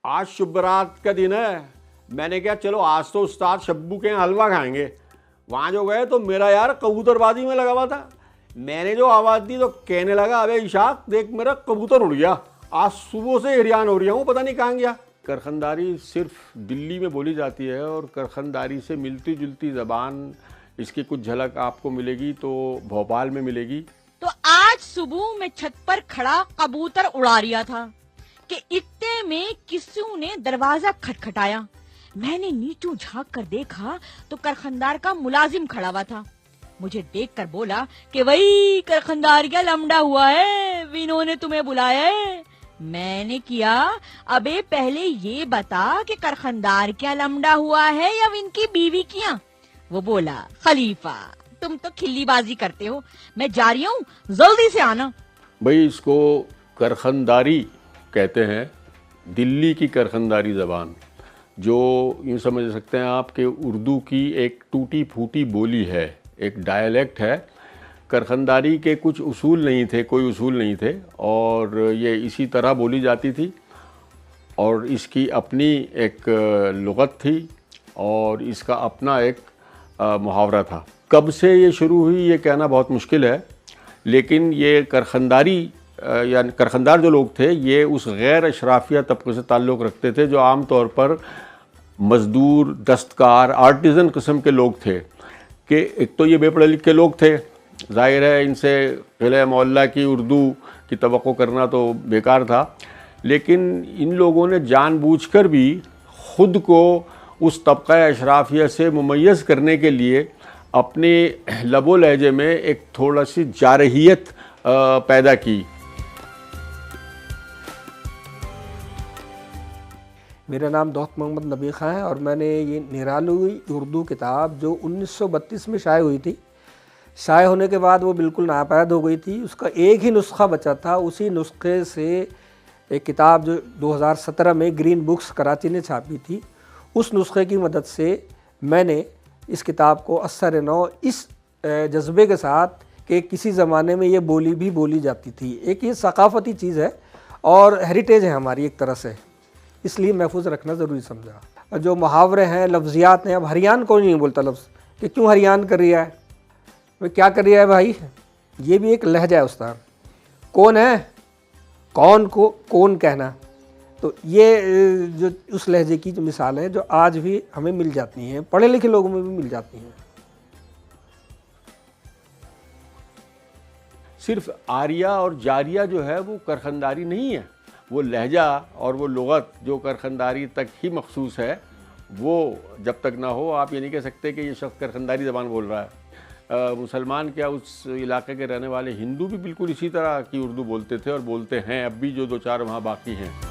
आज शुभ रात का दिन है। मैंने कहा चलो आज तो उस्ताद शब्बू के यहाँ हलवा खाएंगे। वहाँ जो गए तो मेरा यार कबूतरबाजी में लगा हुआ था। मैंने जो आवाज़ दी तो कहने लगा, अबे इशाक देख मेरा कबूतर उड़ गया। आज सुबह से हैरान हो रहा हूँ, पता नहीं कहाँ गया। करखनदारी सिर्फ दिल्ली में बोली जाती है और करखनदारी से मिलती जुलती ज़बान, इसकी कुछ झलक आपको मिलेगी तो भोपाल में मिलेगी। तो आज सुबह मैं छत पर खड़ा कबूतर उड़ा रहा था कि इतने में किसी ने दरवाजा खटखटाया। मैंने नीचू झांक कर देखा तो करखनदार का मुलाजिम खड़ा हुआ था। मुझे देखकर बोला कि वही करखनदार क्या लमड़ा हुआ है, विनो ने तुम्हें बुलाया है। मैंने किया, अबे पहले ये बता कि करखनदार क्या लमड़ा हुआ है या इनकी बीवी किया। वो बोला, खलीफा तुम तो खिल्लीबाजी करते हो, मैं जा रही हूँ, जल्दी से आना। भाई इसको करखनदारी कहते हैं, दिल्ली की करखनदारी ज़बान, जो यूँ समझ सकते हैं आप कि उर्दू की एक टूटी फूटी बोली है, एक डायलेक्ट है। करखनदारी के कुछ उसूल नहीं थे, कोई उसूल नहीं थे और ये इसी तरह बोली जाती थी और इसकी अपनी एक लुग़त थी और इसका अपना एक मुहावरा था। कब से ये शुरू हुई ये कहना बहुत मुश्किल है, लेकिन ये करखनदारी या करखनदार जो लोग थे ये उस गैर अशराफिया तबके से ताल्लुक़ रखते थे जो आम तौर पर मज़दूर, दस्तकार, आर्टिज़न किस्म के लोग थे। कि एक तो ये बेपढ़े लिखे लोग थे, ज़ाहिर है इनसे क़िले मोहल्ला की उर्दू की तवक्को करना तो बेकार था, लेकिन इन लोगों ने जानबूझकर भी ख़ुद को उस तबक़ा अशराफिया से मुमय्यज़ करने के लिए अपने लबो लहजे में एक थोड़ा सी जारहियत पैदा की। मेरा नाम दोस्त मोहम्मद नबी ख़ान है और मैंने ये निराली उर्दू किताब जो 1932 में शाये हुई थी, शाये होने के बाद वो बिल्कुल नापैद हो गई थी। उसका एक ही नुस्खा बचा था, उसी नुस्खे से एक किताब जो 2017 में ग्रीन बुक्स कराची ने छापी थी, उस नुस्खे की मदद से मैंने इस किताब को असर नौ इस जज्बे के साथ कि किसी ज़माने में ये बोली भी बोली जाती थी, एक ये सकाफ़ती चीज़ है और हेरिटेज है हमारी एक तरह से, इसलिए महफूज रखना ज़रूरी समझा। जो मुहावरे हैं, लफ्ज़ियात हैं, अब हरियान कोई नहीं बोलता लफ्ज़ कि क्यों हरियान कर रहा है, वे क्या कर रहा है भाई, ये भी एक लहजा है उस्ताद। कौन है, कौन को कौन कहना, तो ये जो उस लहजे की जो मिसाल है जो आज भी हमें मिल जाती हैं, पढ़े लिखे लोगों में भी मिल जाती हैं। सिर्फ आरिया और जारिया जो है वो करखनदारी नहीं है, वो लहजा और वो लुग़त जो करखनदारी तक ही मखसूस है, वो जब तक ना हो आप ये नहीं कह सकते कि ये शख्स करखनदारी ज़बान बोल रहा है। मुसलमान क्या, उस इलाके के रहने वाले हिंदू भी बिल्कुल इसी तरह की उर्दू बोलते थे और बोलते हैं अब भी, जो दो चार वहाँ बाकी हैं।